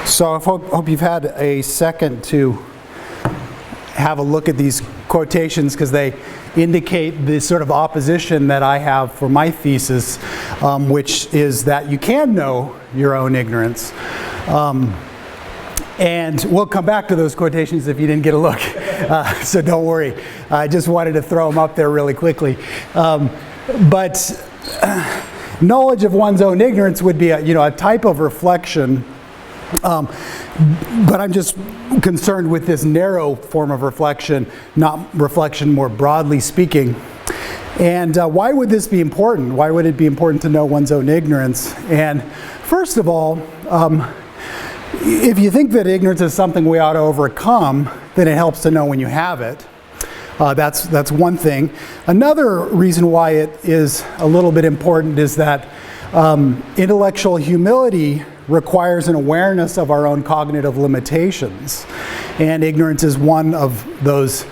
So I hope you've had a second to have a look at these quotations, because they indicate the sort of opposition that I have for my thesis, which is that you can know your own ignorance. And we'll come back to those quotations if you didn't get a look, so don't worry. I just wanted to throw them up there really quickly. But knowledge of one's own ignorance would be a type of reflection, but I'm just concerned with this narrow form of reflection, not reflection more broadly speaking. And why would this be important? Why would it be important to know one's own ignorance? And first of all, if you think that ignorance is something we ought to overcome, then it helps to know when you have it. That's one thing. Another reason why it is a little bit important is that intellectual humility requires an awareness of our own cognitive limitations, and ignorance is one of those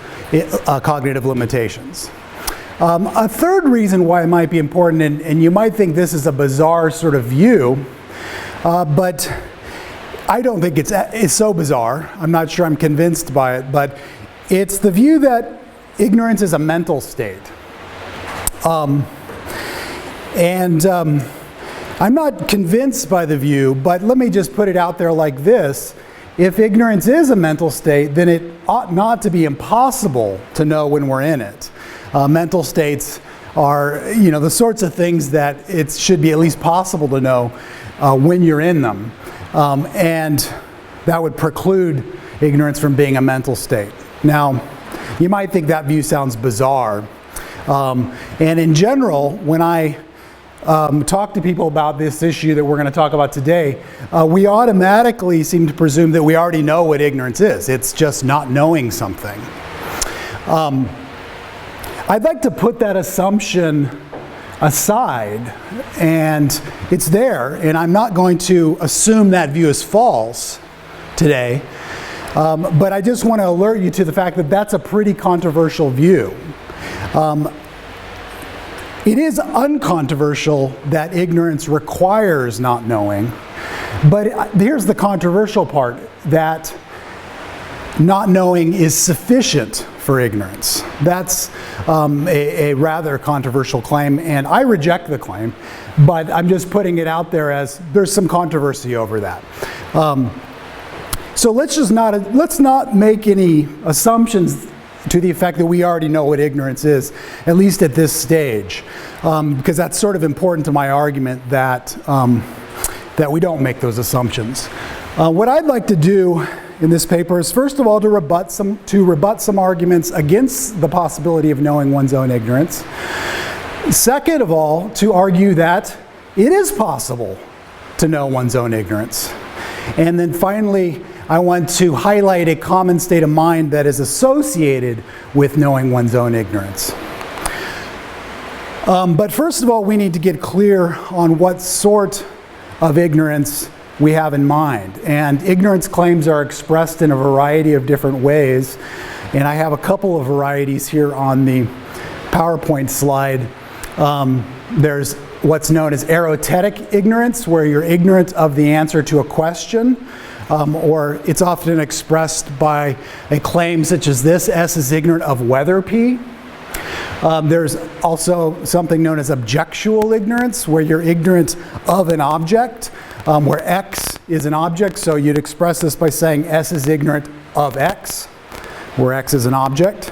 cognitive limitations. A third reason why it might be important, and you might think this is a bizarre sort of view, but I don't think it's so bizarre. I'm not sure I'm convinced by it, but it's the view that ignorance is a mental state. I'm not convinced by the view, but let me just put it out there like this. If ignorance is a mental state, then it ought not to be impossible to know when we're in it. Mental states are, the sorts of things that it should be at least possible to know when you're in them. And that would preclude ignorance from being a mental state. Now, you might think that view sounds bizarre. And in general, when I talk to people about this issue that we're going to talk about today, we automatically seem to presume that we already know what ignorance is. It's just not knowing something. I'd like to put that assumption aside, and it's there, and I'm not going to assume that view is false today, but I just want to alert you to the fact that that's a pretty controversial view. It is uncontroversial that ignorance requires not knowing, but here's the controversial part, that not knowing is sufficient for ignorance. That's a rather controversial claim, and I reject the claim, but I'm just putting it out there as there's some controversy over that. So let's not make any assumptions to the effect that we already know what ignorance is, at least at this stage, because that's sort of important to my argument that we don't make those assumptions. What I'd like to do in this paper is, first of all, to rebut some arguments against the possibility of knowing one's own ignorance. Second of all, to argue that it is possible to know one's own ignorance. And then finally, I want to highlight a common state of mind that is associated with knowing one's own ignorance. But first of all, we need to get clear on what sort of ignorance we have in mind. And ignorance claims are expressed in a variety of different ways. And I have a couple of varieties here on the PowerPoint slide. There's what's known as erotetic ignorance, where you're ignorant of the answer to a question. Or it's often expressed by a claim such as this: S is ignorant of whether P. There's also something known as objectual ignorance, where you're ignorant of an object, where X is an object, so you'd express this by saying S is ignorant of X, where X is an object.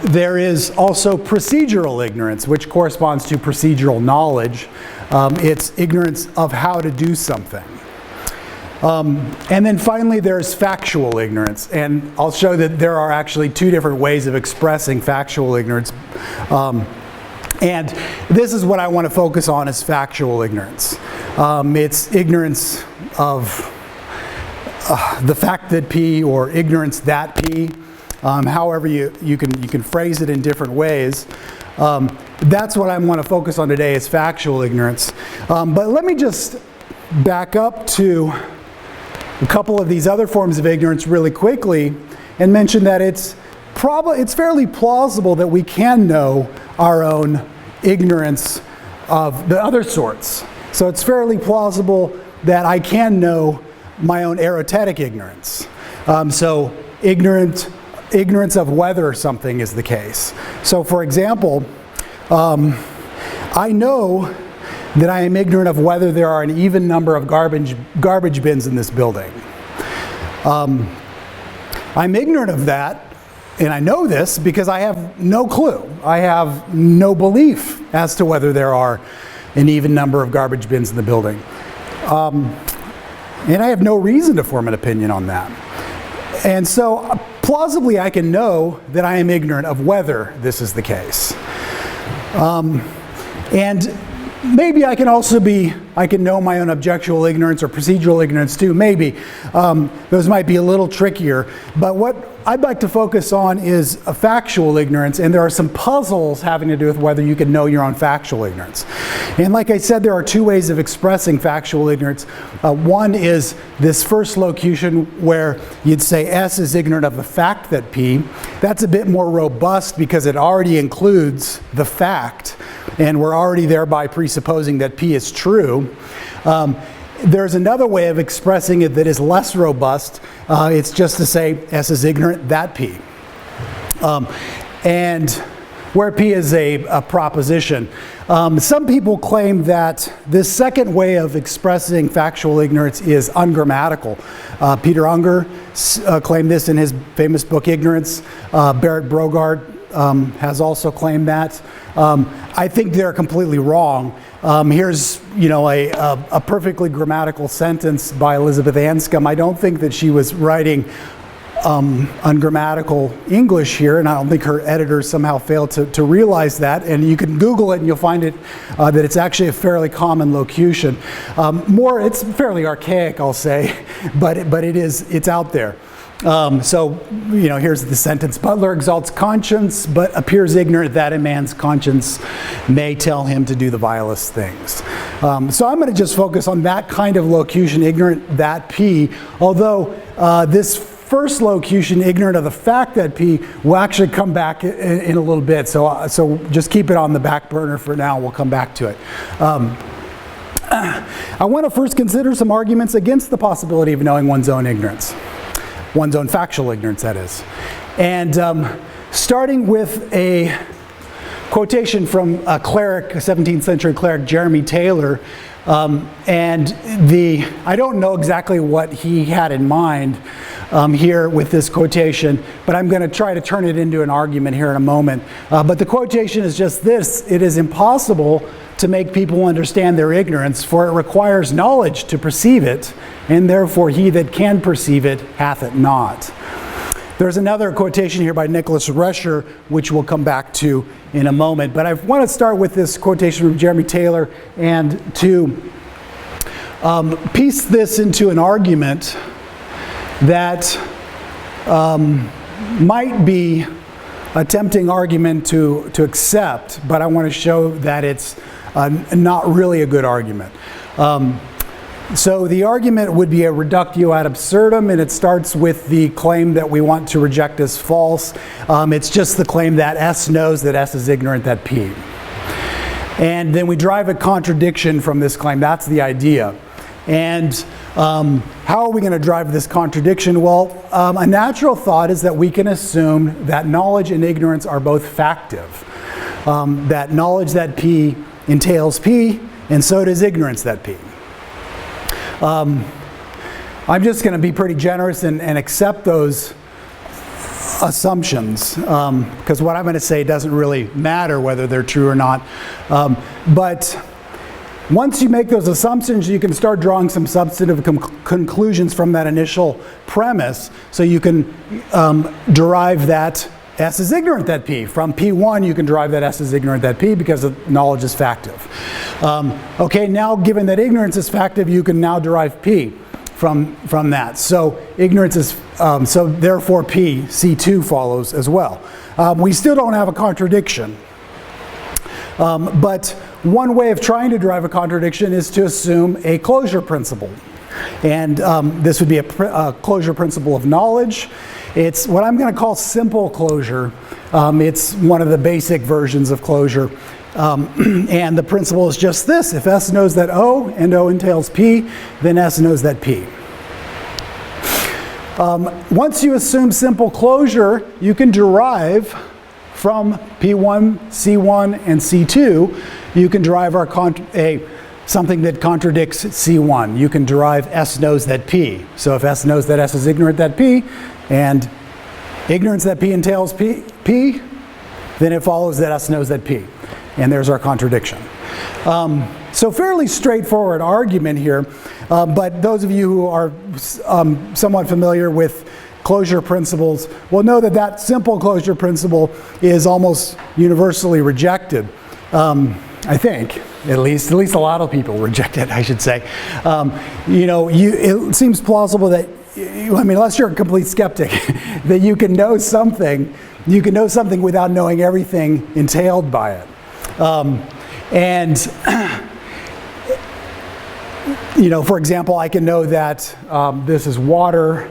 There is also procedural ignorance, which corresponds to procedural knowledge. It's ignorance of how to do something. And then finally, there's factual ignorance, and I'll show that there are actually two different ways of expressing factual ignorance. And this is what I want to focus on, is factual ignorance. It's ignorance of the fact that P, or ignorance that P. However you can phrase it in different ways. That's what I want to focus on today, is factual ignorance. But let me just back up to a couple of these other forms of ignorance really quickly and mention that it's fairly plausible that we can know our own ignorance of the other sorts. So it's fairly plausible that I can know my own erotetic ignorance. So ignorance of whether something is the case. So for example, I know that I am ignorant of whether there are an even number of garbage bins in this building. I'm ignorant of that, and I know this because I have no clue. I have no belief as to whether there are an even number of garbage bins in the building. And I have no reason to form an opinion on that. And so plausibly I can know that I am ignorant of whether this is the case. And maybe I can know my own objectual ignorance or procedural ignorance too, maybe. Those might be a little trickier. But what I'd like to focus on is a factual ignorance, and there are some puzzles having to do with whether you can know your own factual ignorance. And like I said, there are two ways of expressing factual ignorance. One is this first locution where you'd say S is ignorant of the fact that P. That's a bit more robust because it already includes the fact, and we're already thereby presupposing that P is true. There's another way of expressing it that is less robust. It's just to say S is ignorant that P. And where P is a proposition. Some people claim that this second way of expressing factual ignorance is ungrammatical. Peter Unger claimed this in his famous book Ignorance. Barrett Brogard has also claimed that. I think they're completely wrong. Here's, a perfectly grammatical sentence by Elizabeth Anscombe. I don't think that she was writing ungrammatical English here, and I don't think her editors somehow failed to realize that. And you can Google it and you'll find it that it's actually a fairly common locution. It's fairly archaic, I'll say, but it's out there. Here's the sentence. Butler exalts conscience, but appears ignorant that a man's conscience may tell him to do the vilest things. So I'm going to just focus on that kind of locution, ignorant that P, although this first locution, ignorant of the fact that P, will actually come back in a little bit. So just keep it on the back burner for now. We'll come back to it. I want to first consider some arguments against the possibility of knowing one's own ignorance. One's own factual ignorance, that is. And starting with a quotation from a cleric, a 17th century cleric, Jeremy Taylor. I don't know exactly what he had in mind here with this quotation, but I'm going to try to turn it into an argument here in a moment. But the quotation is just this: it is impossible to make people understand their ignorance, for it requires knowledge to perceive it, and therefore he that can perceive it hath it not. There's another quotation here by Nicholas Rescher, which we'll come back to in a moment. But I want to start with this quotation from Jeremy Taylor and to piece this into an argument that might be a tempting argument to accept, but I want to show that it's not really a good argument. So the argument would be a reductio ad absurdum, and it starts with the claim that we want to reject as false. It's just the claim that S knows that S is ignorant that P. And then we drive a contradiction from this claim. That's the idea. And how are we going to drive this contradiction? Well, a natural thought is that we can assume that knowledge and ignorance are both factive. That knowledge that P entails P, and so does ignorance that P. I'm just going to be pretty generous and accept those assumptions, because what I'm going to say doesn't really matter whether they're true or not. But once you make those assumptions, you can start drawing some substantive conclusions from that initial premise, so you can derive that S is ignorant that P. From P1, you can derive that S is ignorant that P because knowledge is factive. Okay, now given that ignorance is factive, you can now derive P from that. So ignorance is, so therefore P, C2 follows as well. We still don't have a contradiction. But one way of trying to derive a contradiction is to assume a closure principle. And this would be a closure principle of knowledge. It's what I'm going to call simple closure. It's one of the basic versions of closure. And the principle is just this: if S knows that O and O entails P, then S knows that P. Once you assume simple closure, you can derive from P1, C1, and C2, you can derive something that contradicts C1. You can derive S knows that P. So if S knows that S is ignorant that P, and ignorance that P entails P, then it follows that S knows that P. And there's our contradiction. So fairly straightforward argument here, but those of you who are somewhat familiar with closure principles will know that that simple closure principle is almost universally rejected. I think, at least a lot of people reject it, I should say. It seems plausible that, unless you're a complete skeptic, that you can know something without knowing everything entailed by it. For example, I can know that this is water,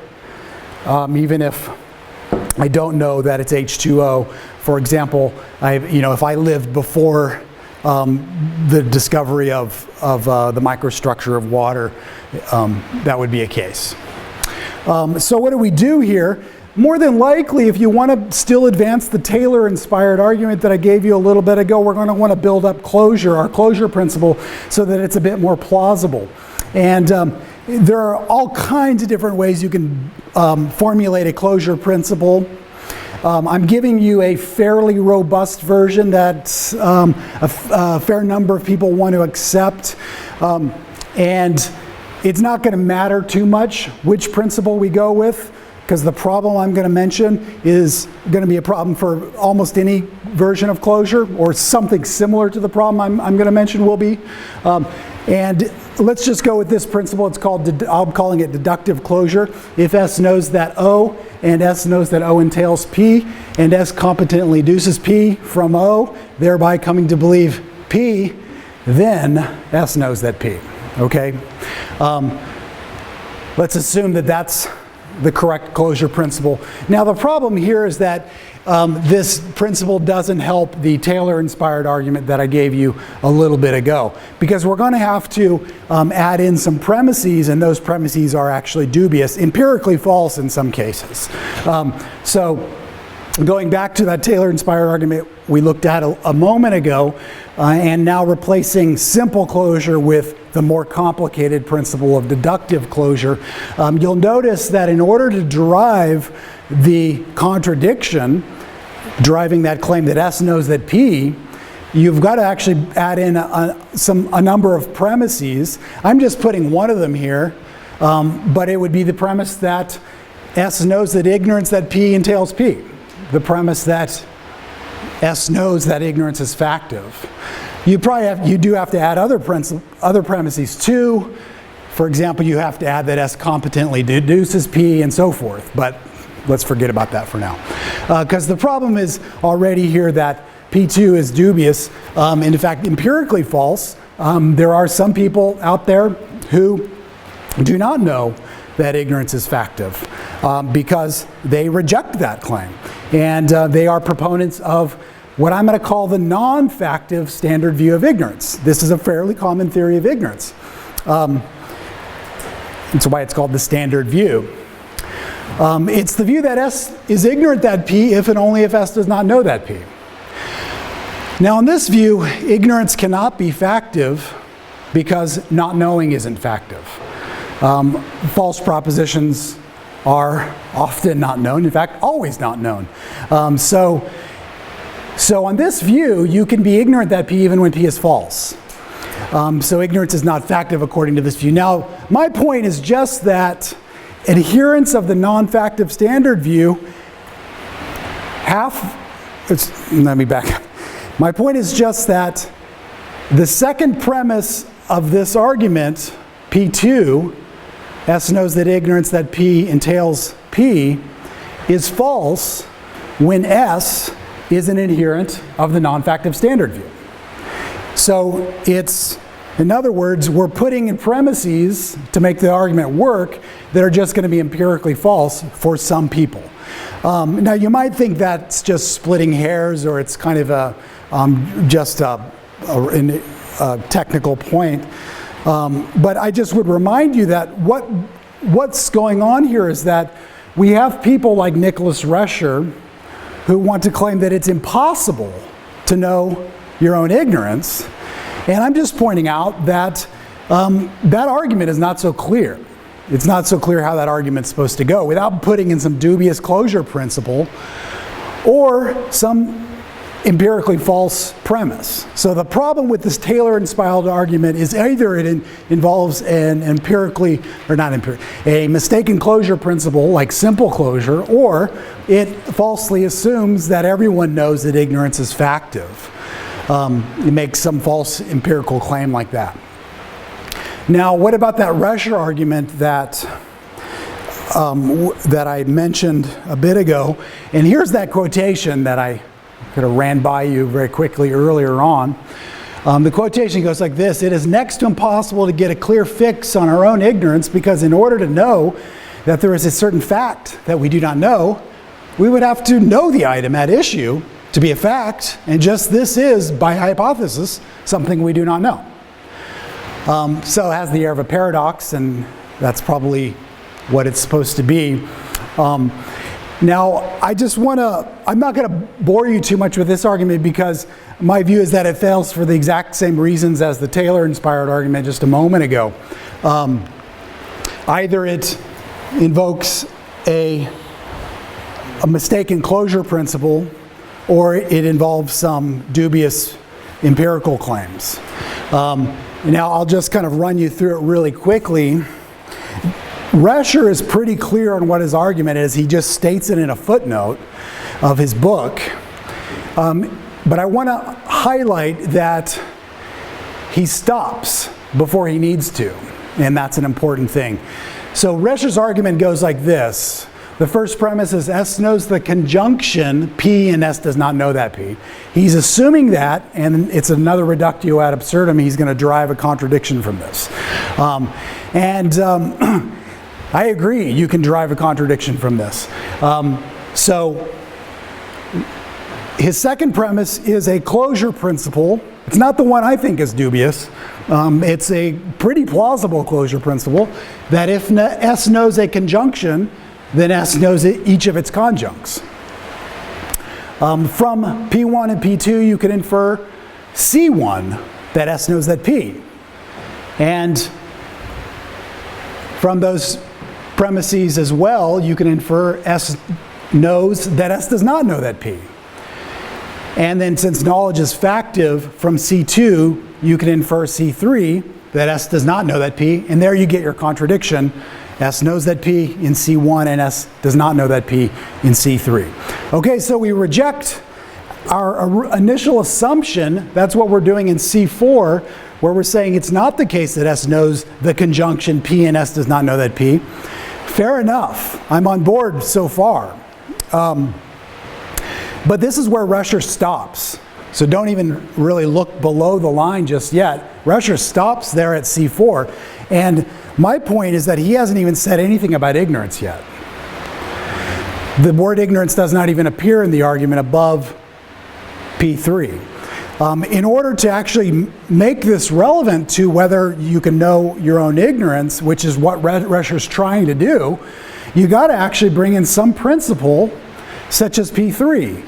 even if I don't know that it's H2O. For example, if I lived before the discovery of the microstructure of water, that would be a case. So what do we do here? More than likely, if you want to still advance the Taylor-inspired argument that I gave you a little bit ago, we're going to want to build up our closure principle, so that it's a bit more plausible. And there are all kinds of different ways you can formulate a closure principle. I'm giving you a fairly robust version that a fair number of people want to accept. And it's not going to matter too much which principle we go with, because the problem I'm going to mention is going to be a problem for almost any version of closure, or something similar to the problem I'm going to mention will be. And let's just go with this principle. I'm calling it deductive closure. If S knows that O, and S knows that O entails P, and S competently deduces P from O, thereby coming to believe P, then S knows that P. Okay? Let's assume that that's the correct closure principle. Now the problem here is that this principle doesn't help the Taylor-inspired argument that I gave you a little bit ago, because we're going to have to add in some premises, and those premises are actually dubious, empirically false in some cases. So going back to that Taylor-inspired argument we looked at a moment ago, and now replacing simple closure with the more complicated principle of deductive closure, you'll notice that in order to derive the contradiction, deriving that claim that S knows that P, you've got to actually add in a number of premises. I'm just putting one of them here, but it would be the premise that S knows that ignorance that P entails P. The premise that S knows that ignorance is factive. You do have to add other premises too. For example, you have to add that S competently deduces P and so forth, but let's forget about that for now. Because the problem is already here that P2 is dubious, and in fact empirically false. There are some people out there who do not know that ignorance is factive because they reject that claim. And they are proponents of what I'm going to call the non-factive standard view of ignorance. This is a fairly common theory of ignorance. That's why it's called the standard view. It's the view that S is ignorant that P if and only if S does not know that P. Now in this view, ignorance cannot be factive because not knowing isn't factive. False propositions are often not known, in fact always not known. So on this view, you can be ignorant that P even when P is false. So ignorance is not factive according to this view. Now, my point is just that adherents of the non-factive standard view let me back up. My point is just that the second premise of this argument, P2, S knows that ignorance that P entails P, is false when S is an adherent of the non-factive standard view. So it's In other words, we're putting in premises to make the argument work that are just going to be empirically false for some people. Now, you might think that's just splitting hairs, or it's kind of just a technical point. But I just would remind you that what's going on here is that we have people like Nicholas Rescher who want to claim that it's impossible to know your own ignorance. And I'm just pointing out that that argument is not so clear. It's not so clear how that argument's supposed to go without putting in some dubious closure principle or some empirically false premise. So the problem with this Taylor-inspired argument is either it involves a mistaken closure principle like simple closure, or it falsely assumes that everyone knows that ignorance is factive. It makes some false empirical claim like that. Now, what about that Rescher argument that I mentioned a bit ago? And here's that quotation that I could have ran by you very quickly earlier on. The quotation goes like this: "It is next to impossible to get a clear fix on our own ignorance, because in order to know that there is a certain fact that we do not know, we would have to know the item at issue to be a fact, and just this is, by hypothesis, something we do not know." So it has the air of a paradox, and that's probably what it's supposed to be. Now, I'm not going to bore you too much with this argument, because my view is that it fails for the exact same reasons as the Taylor-inspired argument just a moment ago. Either it invokes a mistaken closure principle, or it involves some dubious empirical claims. Now, I'll just kind of run you through it really quickly. Rescher is pretty clear on what his argument is. He just states it in a footnote of his book. But I want to highlight that he stops before he needs to, and that's an important thing. So Rescher's argument goes like this. The first premise is S knows the conjunction P, and S does not know that P. He's assuming that, and it's another reductio ad absurdum. He's going to derive a contradiction from this. I agree, you can derive a contradiction from this. So his second premise is a closure principle. It's not the one I think is dubious. It's a pretty plausible closure principle that if S knows a conjunction, then S knows each of its conjuncts. From P1 and P2, you can infer C1, that S knows that P. And from those premises as well, you can infer S knows that S does not know that P. And then, since knowledge is factive, from C2, you can infer C3, that S does not know that P, and there you get your contradiction. S knows that P in C1, and S does not know that P in C3. Okay, so we reject our initial assumption. That's what we're doing in C4, where we're saying it's not the case that S knows the conjunction P and S does not know that P. Fair enough. I'm on board so far. But this is where Rescher stops. So don't even really look below the line just yet. Rescher stops there at C4. And my point is that he hasn't even said anything about ignorance yet. The word ignorance does not even appear in the argument above P3. In order to actually make this relevant to whether you can know your own ignorance, which is what Rescher's trying to do, you got to actually bring in some principle such as P3.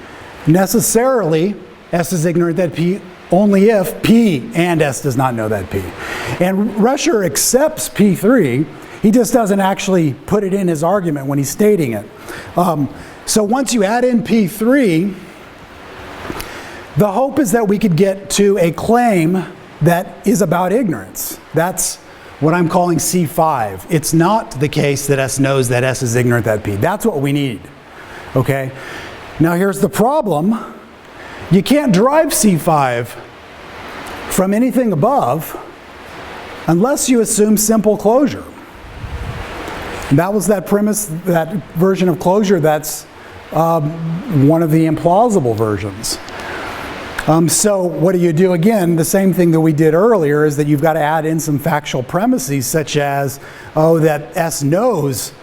Necessarily, S is ignorant that P only if P and S does not know that P. And Rescher accepts P3, he just doesn't actually put it in his argument when he's stating it. So once you add in P3, the hope is that we could get to a claim that is about ignorance. That's what I'm calling C5. It's not the case that S knows that S is ignorant that P. That's what we need. Okay? Now here's the problem. You can't derive C5 from anything above unless you assume simple closure. And that was that premise, that version of closure that's one of the implausible versions. So what do? Again, the same thing that we did earlier is that you've got to add in some factual premises such as, that S knows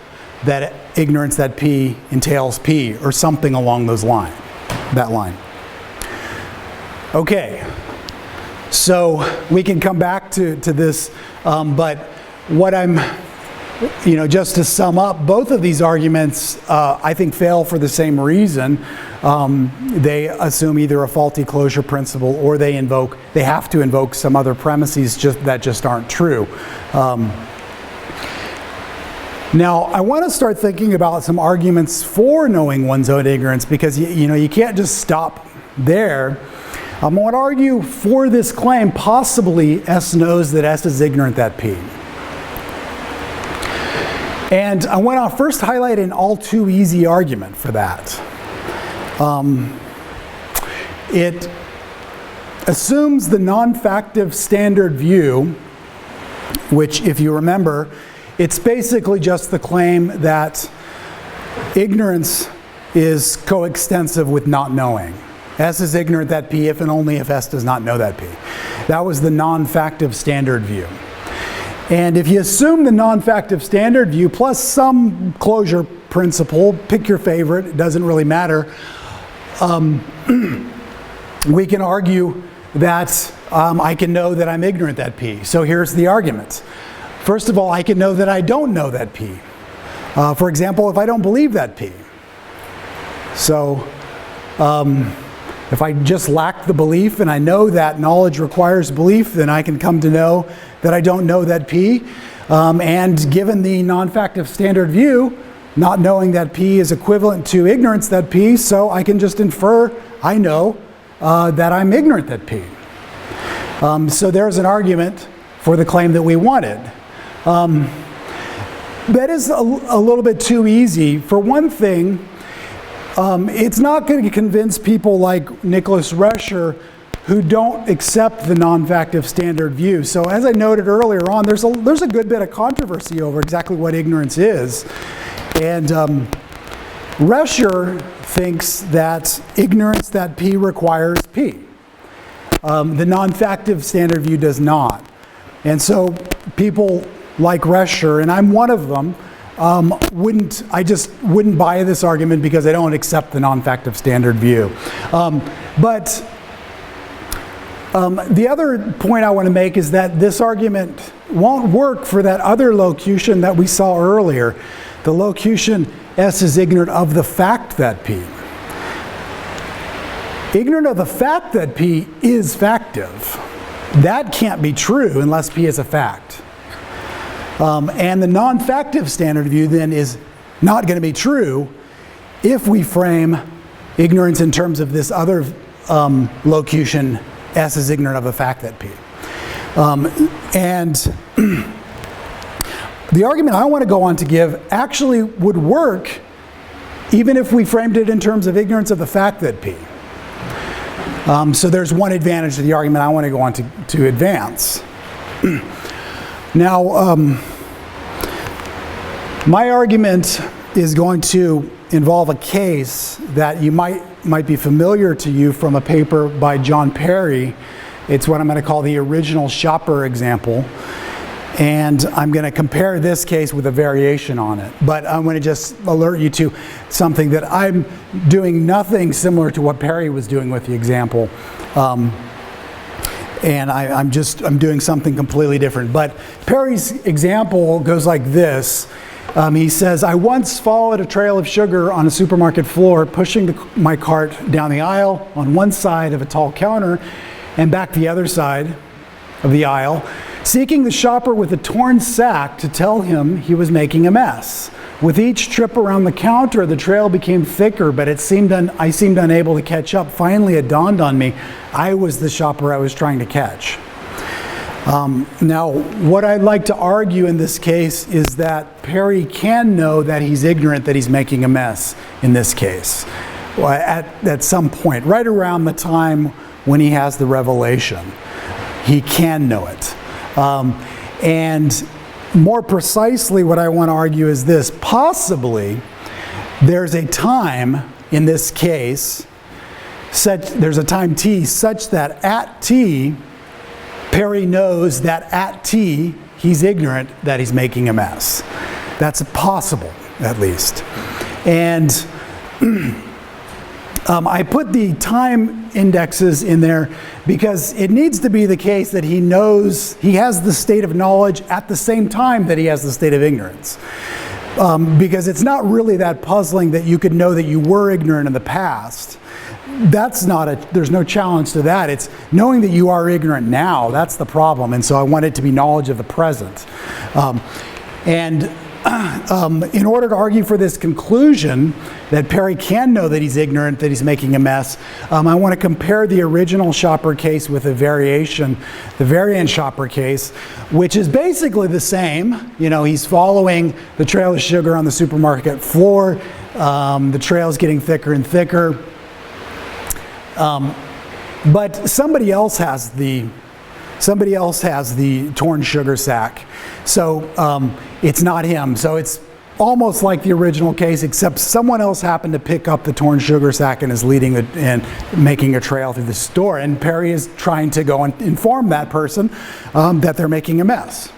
that ignorance that P entails P, or something along that line. Okay, so we can come back to this, but what I'm, just to sum up, both of these arguments, I think, fail for the same reason. They assume either a faulty closure principle, or they have to invoke some other premises that just aren't true. Now, I want to start thinking about some arguments for knowing one's own ignorance, because you can't just stop there. I want to argue for this claim, possibly S knows that S is ignorant that P. And I want to first highlight an all too easy argument for that. It assumes the non-factive standard view, which, if you remember, it's basically just the claim that ignorance is coextensive with not knowing. S is ignorant that P if and only if S does not know that P. That was the non-factive standard view. And if you assume the non-factive standard view plus some closure principle, pick your favorite, it doesn't really matter, we can argue that I can know that I'm ignorant that P. So here's the argument. First of all, I can know that I don't know that P. For example, if I don't believe that P. So if I just lack the belief and I know that knowledge requires belief, then I can come to know that I don't know that P. And given the non-factive standard view, not knowing that P is equivalent to ignorance that P, so I can just infer I know that I'm ignorant that P. So there's an argument for the claim that we wanted. That is a little bit too easy. For one thing, it's not going to convince people like Nicholas Rescher who don't accept the non-factive standard view. So as I noted earlier on, there's a good bit of controversy over exactly what ignorance is. And Rescher thinks that ignorance that P requires P. The non-factive standard view does not. And so people like Rescher, and I'm one of them, I just wouldn't buy this argument because I don't accept the non-factive standard view. But the other point I want to make is that this argument won't work for that other locution that we saw earlier, the locution S is ignorant of the fact that P. Ignorant of the fact that P is factive. That can't be true unless P is a fact. And the non-factive standard view then is not going to be true if we frame ignorance in terms of this other locution, S is ignorant of the fact that P. And the argument I want to go on to give actually would work even if we framed it in terms of ignorance of the fact that P. So there's one advantage to the argument I want to go on to advance. Now, my argument is going to involve a case that you might be familiar to you from a paper by John Perry. It's what I'm going to call the original shopper example. And I'm going to compare this case with a variation on it. But I'm going to just alert you to something that I'm doing nothing similar to what Perry was doing with the example. And I'm doing something completely different. But Perry's example goes like this. He says, I once followed a trail of sugar on a supermarket floor, pushing my cart down the aisle on one side of a tall counter and back the other side of the aisle, seeking the shopper with a torn sack to tell him he was making a mess. With each trip around the counter, the trail became thicker, but I seemed unable to catch up. Finally, it dawned on me, I was the shopper I was trying to catch. Now, what I'd like to argue in this case is that Perry can know that he's ignorant that he's making a mess in this case at some point, right around the time when he has the revelation. He can know it. And more precisely, what I want to argue is this. Possibly, there's a time in this case there's a time t such that at t, Perry knows that at t, he's ignorant that he's making a mess. That's possible, at least. And I put the time indexes in there because it needs to be the case that he knows, he has the state of knowledge at the same time that he has the state of ignorance. Because it's not really that puzzling that you could know that you were ignorant in the past. There's no challenge to that. It's knowing that you are ignorant now, that's the problem. And so I want it to be knowledge of the present. In order to argue for this conclusion that Perry can know that he's ignorant, that he's making a mess, I want to compare the original Shopper case with the variant Shopper case, which is basically the same. You know, he's following the trail of sugar on the supermarket floor. The trail's getting thicker and thicker. But somebody else has the torn sugar sack. So it's not him. So it's almost like the original case, except someone else happened to pick up the torn sugar sack and is leading and making a trail through the store. And Perry is trying to go and inform that person that they're making a mess.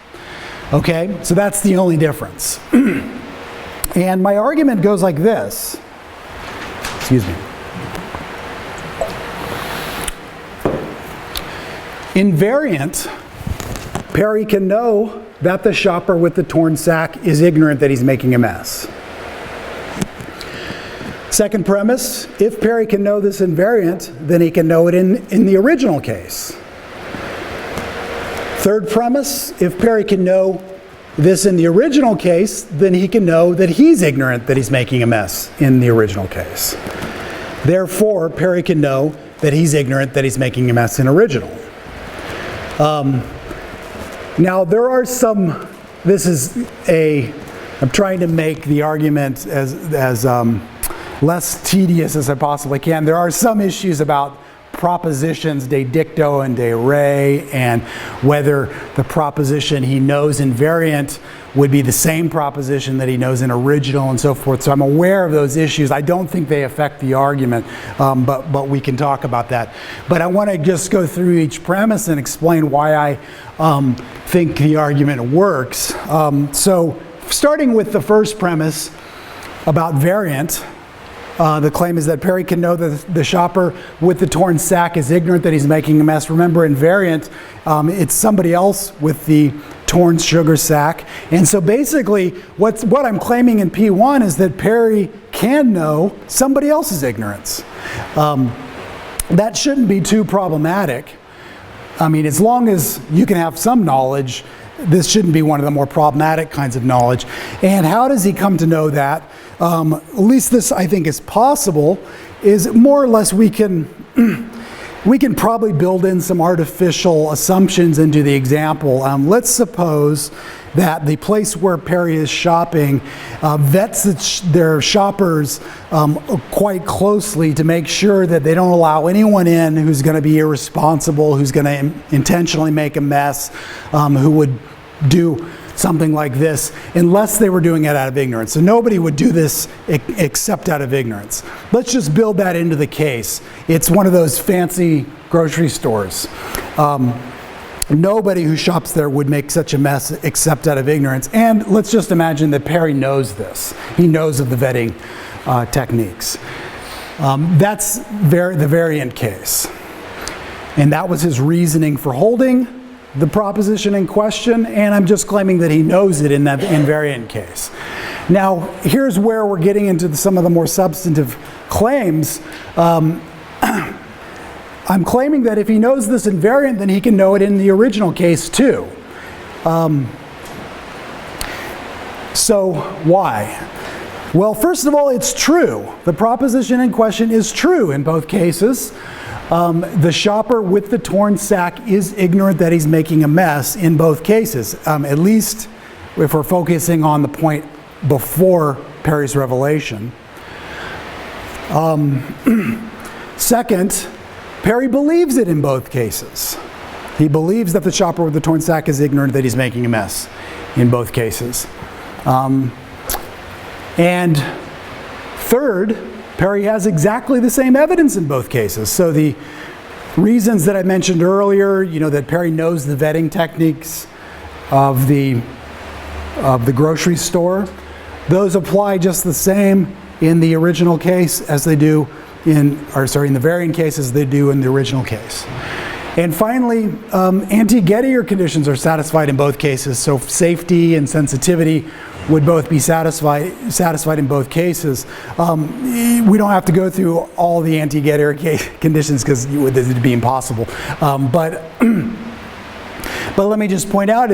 Okay, so that's the only difference. And my argument goes like this. Excuse me. In variant, Perry can know that the shopper with the torn sack is ignorant that he's making a mess. Second premise, if Perry can know this in variant, then he can know it in the original case. Third premise, if Perry can know this in the original case, then he can know that he's ignorant that he's making a mess in the original case. Therefore, Perry can know that he's ignorant that he's making a mess in original. Now there are some, I'm trying to make the argument as less tedious as I possibly can. There are some issues about propositions de dicto and de re, and whether the proposition he knows in variant would be the same proposition that he knows in original and so forth. So I'm aware of those issues. I don't think they affect the argument, but we can talk about that. But I want to just go through each premise and explain why I think the argument works. So starting with the first premise about variant, the claim is that Perry can know that the shopper with the torn sack is ignorant that he's making a mess. Remember, in variant, it's somebody else with the torn sugar sack. And so basically, what I'm claiming in P1 is that Perry can know somebody else's ignorance. That shouldn't be too problematic. I mean, as long as you can have some knowledge, this shouldn't be one of the more problematic kinds of knowledge. And how does he come to know that? At least this, I think, is possible, is more or less we can probably build in some artificial assumptions into the example. Let's suppose that the place where Perry is shopping vets their shoppers quite closely to make sure that they don't allow anyone in who's going to be irresponsible, who's going to intentionally make a mess, who would do something like this, unless they were doing it out of ignorance. So nobody would do this except out of ignorance. Let's just build that into the case. It's one of those fancy grocery stores. Nobody who shops there would make such a mess except out of ignorance. And let's just imagine that Perry knows this. He knows of the vetting techniques. That's the variant case. And that was his reasoning for holding the proposition in question, and I'm just claiming that he knows it in that invariant case. Now, here's where we're getting into some of the more substantive claims. I'm claiming that if he knows this invariant, then he can know it in the original case too. So why? Well, first of all, it's true. The proposition in question is true in both cases. The shopper with the torn sack is ignorant that he's making a mess in both cases, at least if we're focusing on the point before Perry's revelation. Second, Perry believes it in both cases. He believes that the shopper with the torn sack is ignorant that he's making a mess in both cases. And third, Perry has exactly the same evidence in both cases. So the reasons that I mentioned earlier, that Perry knows the vetting techniques of the grocery store, those apply just the same in the original case as they do in the variant case as they do in the original case. And finally, anti-Gettier conditions are satisfied in both cases. So safety and sensitivity would both be satisfied in both cases. We don't have to go through all the anti-Gettier conditions because it would be impossible. But let me just point out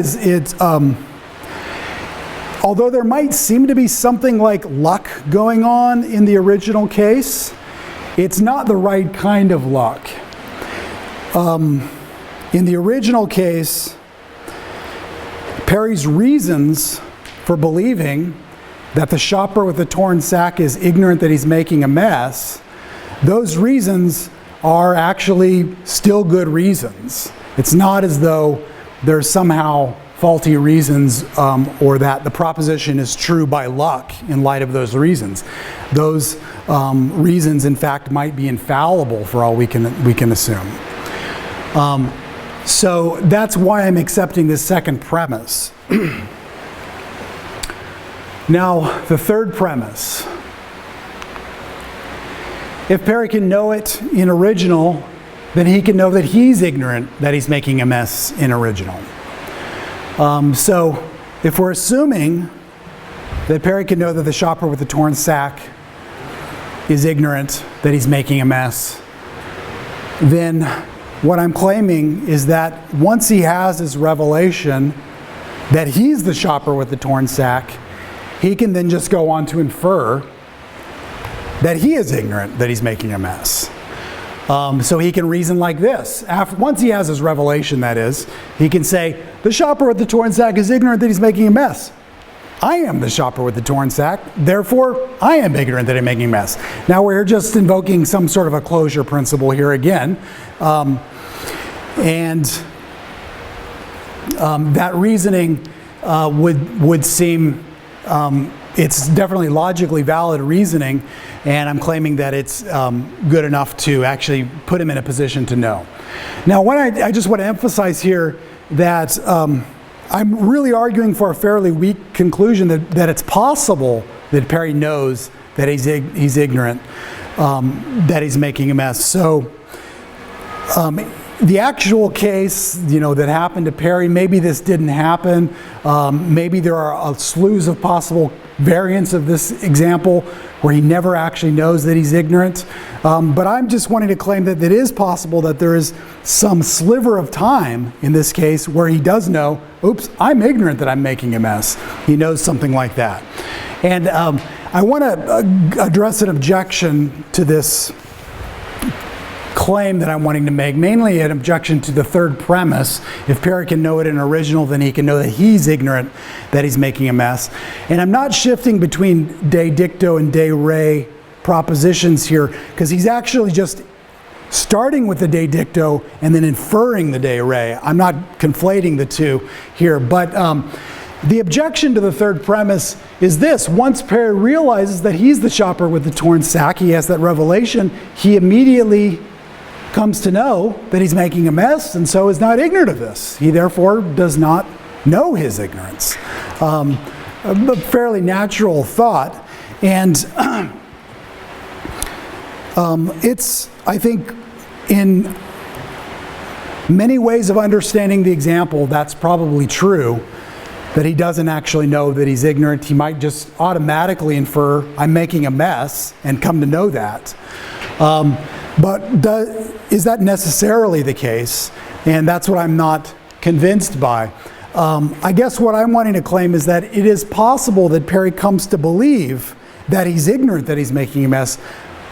although there might seem to be something like luck going on in the original case, it's not the right kind of luck. In the original case, Perry's reasons for believing that the shopper with the torn sack is ignorant that he's making a mess, those reasons are actually still good reasons. It's not as though there's somehow faulty reasons or that the proposition is true by luck in light of those reasons. Those reasons, in fact, might be infallible for all we can assume. So that's why I'm accepting this second premise. Now, the third premise. If Perry can know it in original, then he can know that he's ignorant that he's making a mess in original. So if we're assuming that Perry can know that the shopper with the torn sack is ignorant that he's making a mess, then what I'm claiming is that once he has his revelation that he's the shopper with the torn sack, he can then just go on to infer that he is ignorant that he's making a mess. So he can reason like this. Once he has his revelation, that is, he can say, the shopper with the torn sack is ignorant that he's making a mess. I am the shopper with the torn sack, therefore I am ignorant that I'm making a mess. Now we're just invoking some sort of a closure principle here again. That reasoning would seem, it's definitely logically valid reasoning, and I'm claiming that it's good enough to actually put him in a position to know. Now, I just want to emphasize here that I'm really arguing for a fairly weak conclusion that it's possible that Perry knows that he's ignorant, that he's making a mess. So the actual case, that happened to Perry, maybe this didn't happen. Maybe there are slews of possible variants of this example where he never actually knows that he's ignorant. But I'm just wanting to claim that it is possible that there is some sliver of time in this case where he does know, oops, I'm ignorant that I'm making a mess. He knows something like that. And I want to address an objection to this claim that I'm wanting to make, mainly an objection to the third premise. If Perry can know it in original, then he can know that he's ignorant that he's making a mess. And I'm not shifting between de dicto and de re propositions here, because he's actually just starting with the de dicto and then inferring the de re. I'm not conflating the two here, but the objection to the third premise is this: once Perry realizes that he's the shopper with the torn sack, he has that revelation, he immediately comes to know that he's making a mess, and so is not ignorant of this. He therefore does not know his ignorance. A fairly natural thought, and it's, I think, in many ways of understanding the example, that's probably true, that he doesn't actually know that he's ignorant. He might just automatically infer, I'm making a mess, and come to know that. But is that necessarily the case? And that's what I'm not convinced by. I guess what I'm wanting to claim is that it is possible that Perry comes to believe that he's ignorant that he's making a mess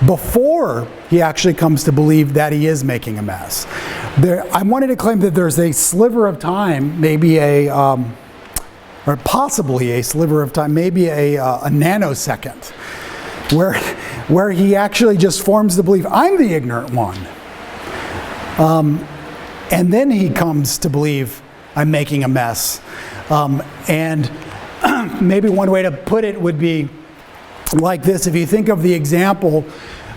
before he actually comes to believe that he is making a mess. I'm wanting to claim that there's a sliver of time, maybe or possibly a sliver of time, maybe a nanosecond, where he actually just forms the belief, I'm the ignorant one. And then he comes to believe I'm making a mess. And maybe one way to put it would be, like this. If you think of the example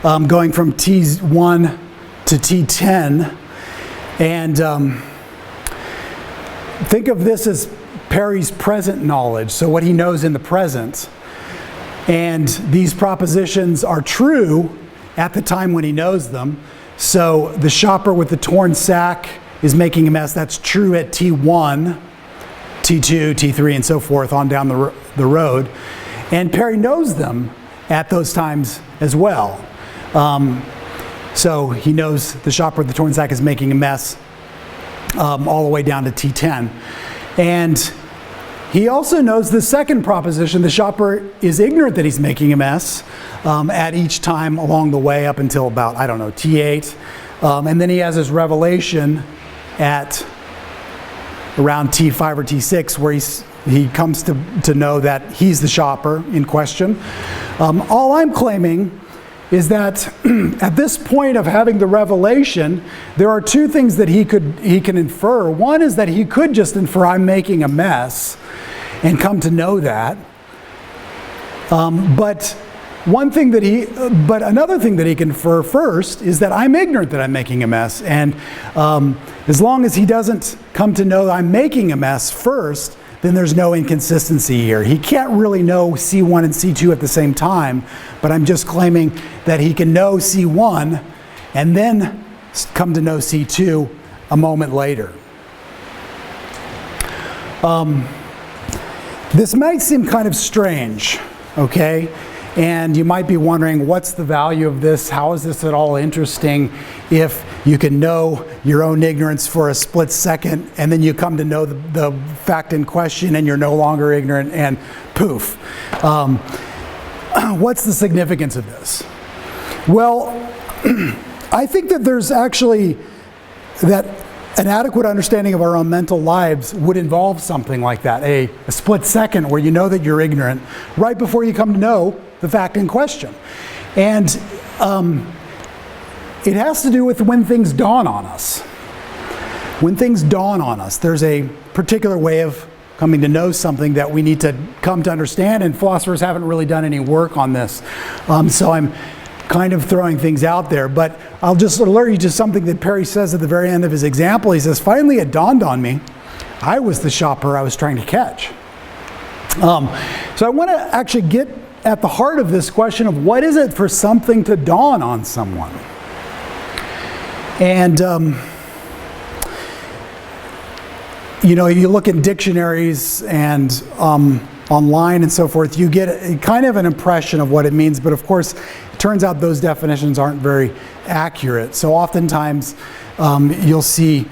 going from T1 to T10, and think of this as Perry's present knowledge, so what he knows in the present. And these propositions are true at the time when he knows them. So the shopper with the torn sack is making a mess. That's true at T1, T2, T3, and so forth on down the road. And Perry knows them at those times as well. So he knows the shopper with the torn sack is making a mess all the way down to T10. And he also knows the second proposition, the shopper is ignorant that he's making a mess at each time along the way up until about, I don't know, T8. And then he has his revelation at around T5 or T6 where he comes to know that he's the shopper in question. All I'm claiming is that at this point of having the revelation, there are two things that he can infer. One is that he could just infer, I'm making a mess, and come to know that. But another thing that he can infer first is that I'm ignorant that I'm making a mess. And as long as he doesn't come to know I'm making a mess first, then there's no inconsistency here. He can't really know C1 and C2 at the same time, but I'm just claiming that he can know C1 and then come to know C2 a moment later. This might seem kind of strange, okay? And you might be wondering, what's the value of this? How is this at all interesting if you can know your own ignorance for a split second and then you come to know the fact in question and you're no longer ignorant and poof. What's the significance of this? Well, I think that there's actually an adequate understanding of our own mental lives would involve something like that, a split second where you know that you're ignorant right before you come to know the fact in question. And it has to do with when things dawn on us. When things dawn on us, there's a particular way of coming to know something that we need to come to understand, and philosophers haven't really done any work on this. So I'm kind of throwing things out there, but I'll just alert you to something that Perry says at the very end of his example. He says, finally it dawned on me, I was the shopper I was trying to catch. So I want to actually get at the heart of this question of what is it for something to dawn on someone? And, you look in dictionaries and online and so forth, you get kind of an impression of what it means, but of course, it turns out those definitions aren't very accurate. So oftentimes, you'll see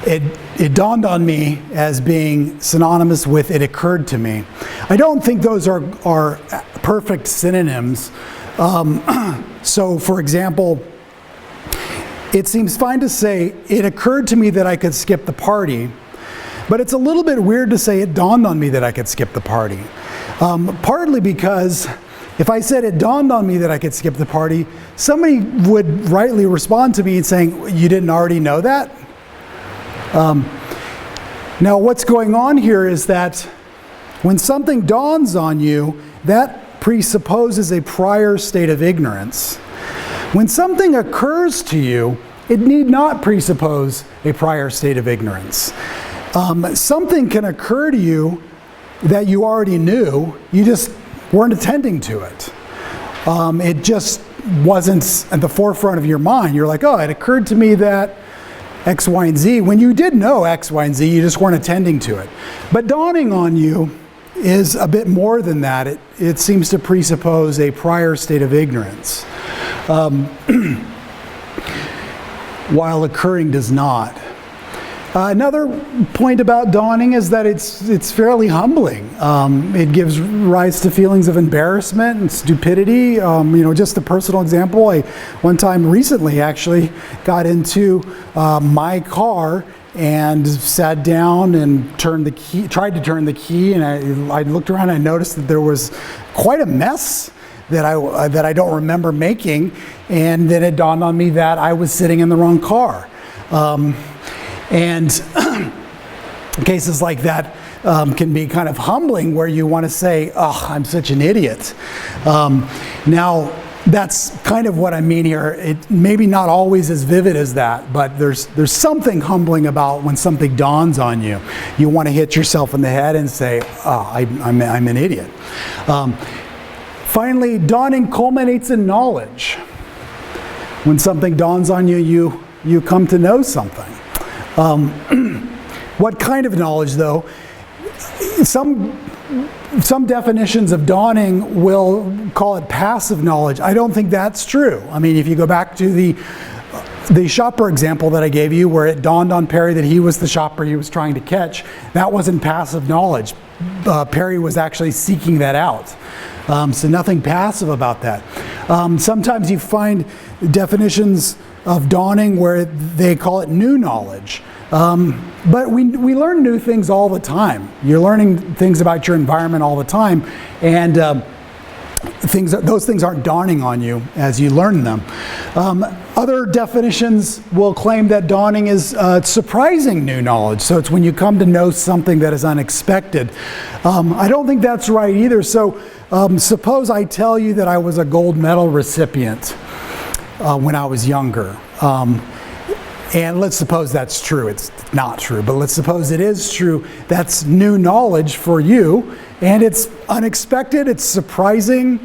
it dawned on me as being synonymous with it occurred to me. I don't think those are perfect synonyms. So for example, it seems fine to say, it occurred to me that I could skip the party, but it's a little bit weird to say it dawned on me that I could skip the party. Partly because if I said it dawned on me that I could skip the party, somebody would rightly respond to me and saying, you didn't already know that? Now what's going on here is that when something dawns on you, that presupposes a prior state of ignorance. When something occurs to you, it need not presuppose a prior state of ignorance. Something can occur to you that you already knew, you just weren't attending to it. It just wasn't at the forefront of your mind. You're like, oh, it occurred to me that X, Y, and Z. When you did know X, Y, and Z, you just weren't attending to it. But dawning on you is a bit more than that. It seems to presuppose a prior state of ignorance, while occurring does not. Another point about dawning is that it's fairly humbling. It gives rise to feelings of embarrassment and stupidity. Just a personal example, I one time recently actually got into my car and sat down and tried to turn the key, and I looked around and I noticed that there was quite a mess that I don't remember making, and then it dawned on me that I was sitting in the wrong car. And cases like that can be kind of humbling, where you want to say, oh, I'm such an idiot. Now, that's kind of what I mean here. It maybe not always as vivid as that, but there's something humbling about when something dawns on you. You want to hit yourself in the head and say, oh, I'm an idiot. Finally, dawning culminates in knowledge. When something dawns on you, you come to know something. What kind of knowledge, though? Some definitions of dawning will call it passive knowledge. I don't think that's true. I mean, if you go back to the shopper example that I gave you, where it dawned on Perry that he was the shopper he was trying to catch, that wasn't passive knowledge. Perry was actually seeking that out. So nothing passive about that. Sometimes you find definitions of dawning where they call it new knowledge. But we learn new things all the time. You're learning things about your environment all the time, and those things aren't dawning on you as you learn them. Other definitions will claim that dawning is surprising new knowledge. So it's when you come to know something that is unexpected. I don't think that's right either. So suppose I tell you that I was a gold medal recipient when I was younger. And let's suppose that's true. It's not true, but let's suppose it is true. That's new knowledge for you, and it's unexpected, it's surprising.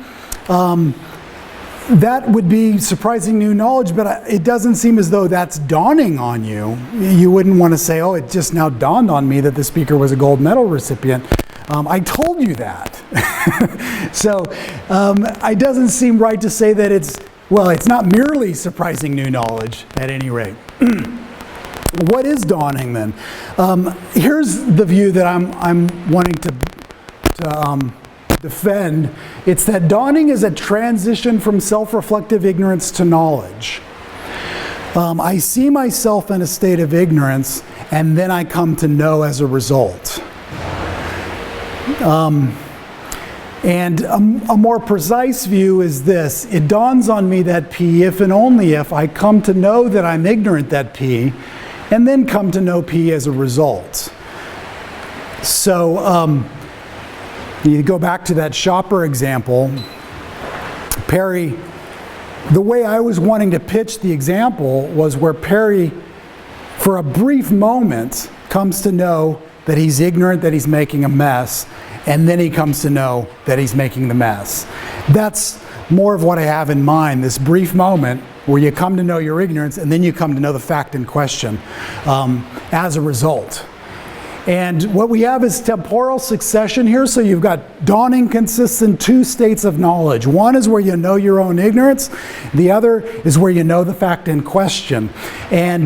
That would be surprising new knowledge, but it doesn't seem as though that's dawning on you. You wouldn't want to say, oh, it just now dawned on me that the speaker was a gold medal recipient. I told you that. So it doesn't seem right to say that it's not merely surprising new knowledge at any rate. What is dawning then? Here's the view that I'm wanting to defend. It's that dawning is a transition from self-reflective ignorance to knowledge. I see myself in a state of ignorance, and then I come to know as a result. And a more precise view is this: it dawns on me that P, if and only if I come to know that I'm ignorant that P, and then come to know P as a result. So you go back to that shopper example. Perry, the way I was wanting to pitch the example was where Perry, for a brief moment, comes to know that he's ignorant, that he's making a mess, and then he comes to know that he's making the mess. That's more of what I have in mind, this brief moment where you come to know your ignorance and then you come to know the fact in question as a result. And what we have is temporal succession here. So you've got dawning consists in two states of knowledge. One is where you know your own ignorance. The other is where you know the fact in question. And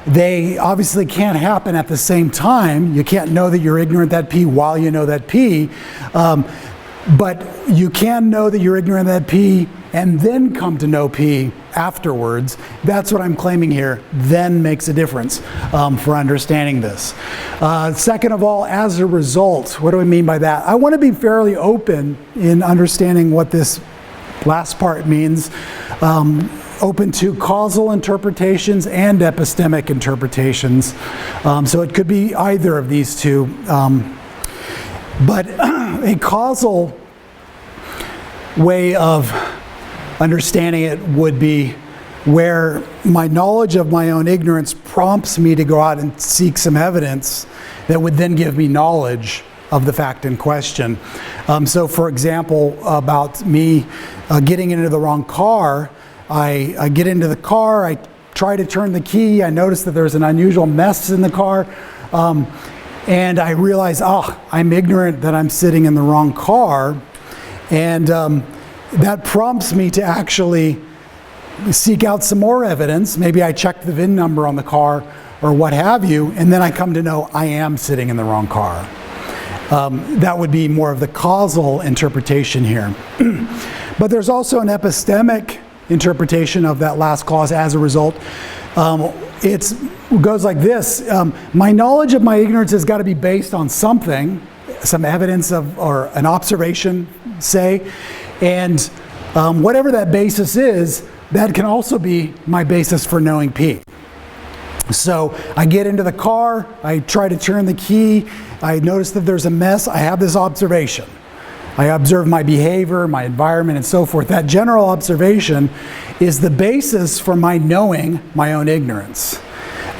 they obviously can't happen at the same time. You can't know that you're ignorant that P while you know that P. But you can know that you're ignorant of that P and then come to know P afterwards. That's what I'm claiming here. Then makes a difference for understanding this. Second of all, as a result, what do I mean by that? I want to be fairly open in understanding what this last part means. Open to causal interpretations and epistemic interpretations. So it could be either of these two. But a causal way of understanding it would be where my knowledge of my own ignorance prompts me to go out and seek some evidence that would then give me knowledge of the fact in question. So for example, about me getting into the wrong car, I get into the car, I try to turn the key, I notice that there's an unusual mess in the car, and I realize, I'm ignorant that I'm sitting in the wrong car, and that prompts me to actually seek out some more evidence. Maybe I check the VIN number on the car or what have you, and then I come to know I am sitting in the wrong car. That would be more of the causal interpretation here. But there's also an epistemic interpretation of that last clause, as a result. It goes like this: my knowledge of my ignorance has got to be based on something, some evidence of, or an observation, say, and whatever that basis is, that can also be my basis for knowing P. So I get into the car, I try to turn the key, I notice that there's a mess, I have this observation. I observe my behavior, my environment, and so forth. That general observation is the basis for my knowing my own ignorance.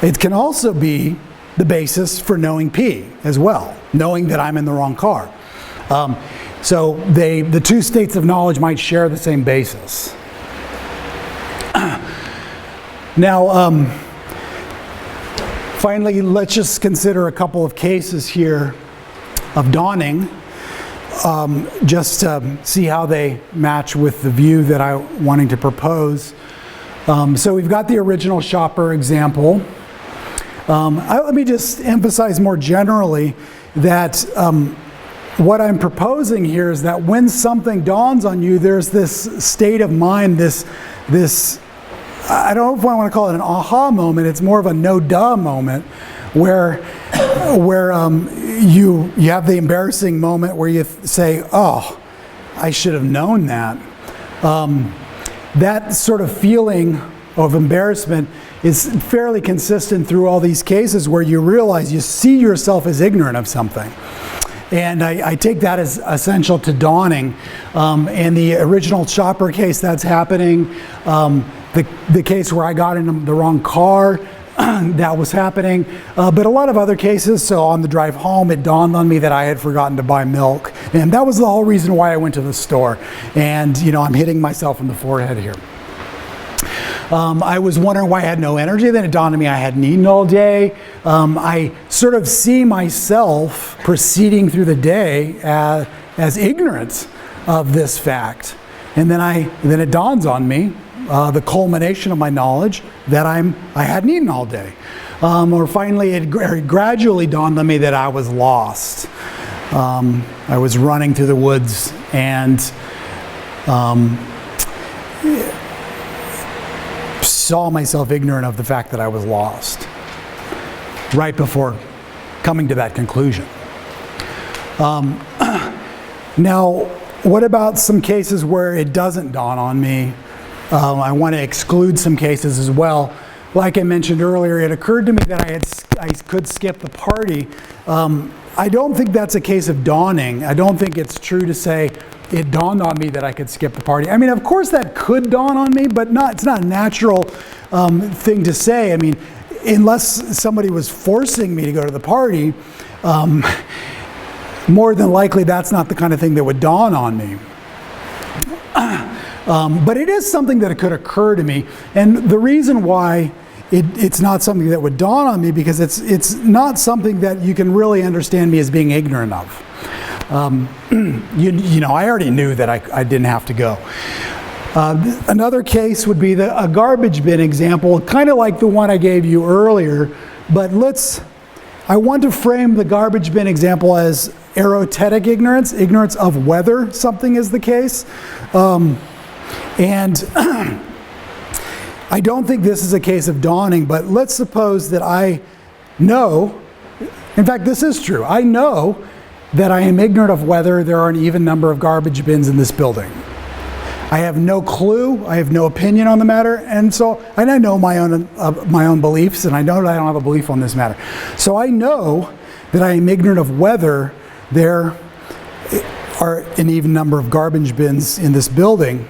It can also be the basis for knowing P as well, knowing that I'm in the wrong car. So the two states of knowledge might share the same basis. Now, finally, let's just consider a couple of cases here of dawning, just to see how they match with the view that I'm wanting to propose. So we've got the original shopper example. Let me just emphasize more generally that what I'm proposing here is that when something dawns on you, there's this state of mind, this I don't know if I want to call it an aha moment. It's more of a no-duh moment, where you have the embarrassing moment where you say, "Oh, I should have known that." That sort of feeling of embarrassment is fairly consistent through all these cases where you realize you see yourself as ignorant of something. And I take that as essential to dawning. In the original shopper case, that's happening. The case where I got in the wrong car, that was happening. But a lot of other cases, so on the drive home, it dawned on me that I had forgotten to buy milk. And that was the whole reason why I went to the store. And, I'm hitting myself in the forehead here. I was wondering why I had no energy. Then it dawned on me I hadn't eaten all day. I sort of see myself proceeding through the day as ignorant of this fact. And then it dawns on me, the culmination of my knowledge, that I hadn't eaten all day. Or finally, it gradually dawned on me that I was lost. I was running through the woods and saw myself ignorant of the fact that I was lost right before coming to that conclusion. Now, what about some cases where it doesn't dawn on me? I want to exclude some cases as well. Like I mentioned earlier, it occurred to me that I could skip the party. I don't think that's a case of dawning. I don't think it's true to say it dawned on me that I could skip the party. I mean, of course that could dawn on me, but it's not a natural thing to say. I mean, unless somebody was forcing me to go to the party, more than likely that's not the kind of thing that would dawn on me. But it is something that could occur to me. And the reason why it's not something that would dawn on me, because it's not something that you can really understand me as being ignorant of. I already knew that I didn't have to go. Another case would be a garbage bin example, kind of like the one I gave you earlier, but I want to frame the garbage bin example as erotetic ignorance of whether something is the case. And I don't think this is a case of dawning, but let's suppose that I know, in fact, this is true, I know that I am ignorant of whether there are an even number of garbage bins in this building. I have no clue, I have no opinion on the matter, and I know my own beliefs, and I know that I don't have a belief on this matter. So I know that I am ignorant of whether there are an even number of garbage bins in this building.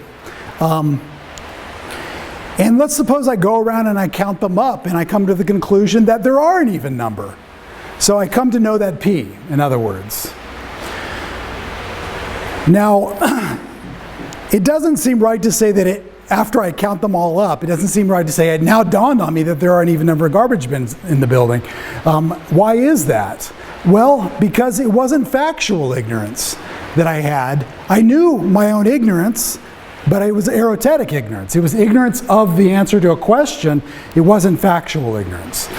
And let's suppose I go around and I count them up, and I come to the conclusion that there are an even number. So I come to know that P, in other words. Now, it doesn't seem right to say that after I count them all up, it doesn't seem right to say it now dawned on me that there are an even number of garbage bins in the building. Why is that? Well, because it wasn't factual ignorance that I had. I knew my own ignorance, but it was erotetic ignorance. It was ignorance of the answer to a question. It wasn't factual ignorance.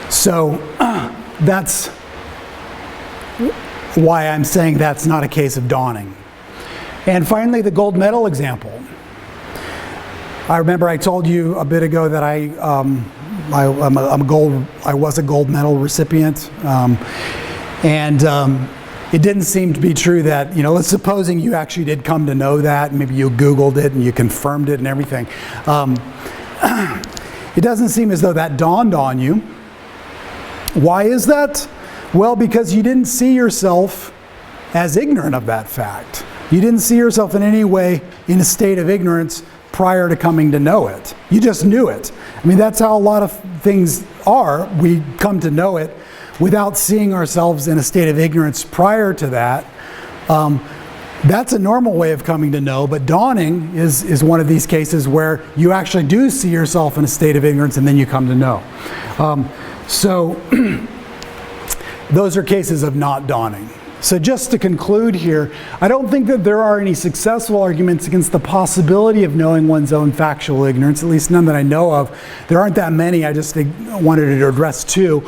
So that's why I'm saying that's not a case of dawning. And finally, the gold medal example. I remember I told you a bit ago that I was a gold medal recipient, and it didn't seem to be true that, let's supposing you actually did come to know that, maybe you Googled it and you confirmed it and everything. It doesn't seem as though that dawned on you. Why is that? Well, because you didn't see yourself as ignorant of that fact. You didn't see yourself in any way in a state of ignorance prior to coming to know it. You just knew it. I mean, that's how a lot of things are. We come to know it without seeing ourselves in a state of ignorance prior to that. That's a normal way of coming to know, but dawning is one of these cases where you actually do see yourself in a state of ignorance and then you come to know. So those are cases of not dawning. So just to conclude here, I don't think that there are any successful arguments against the possibility of knowing one's own factual ignorance, at least none that I know of. There aren't that many. I just wanted to address two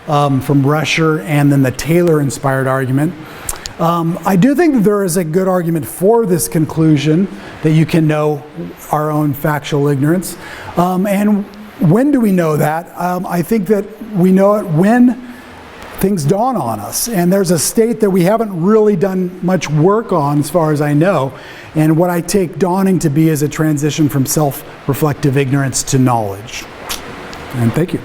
from Rusher and then the Taylor-inspired argument. I do think that there is a good argument for this conclusion that you can know our own factual ignorance. And when do we know that? I think that we know it when things dawn on us. And there's a state that we haven't really done much work on as far as I know. And what I take dawning to be is a transition from self-reflective ignorance to knowledge. And thank you.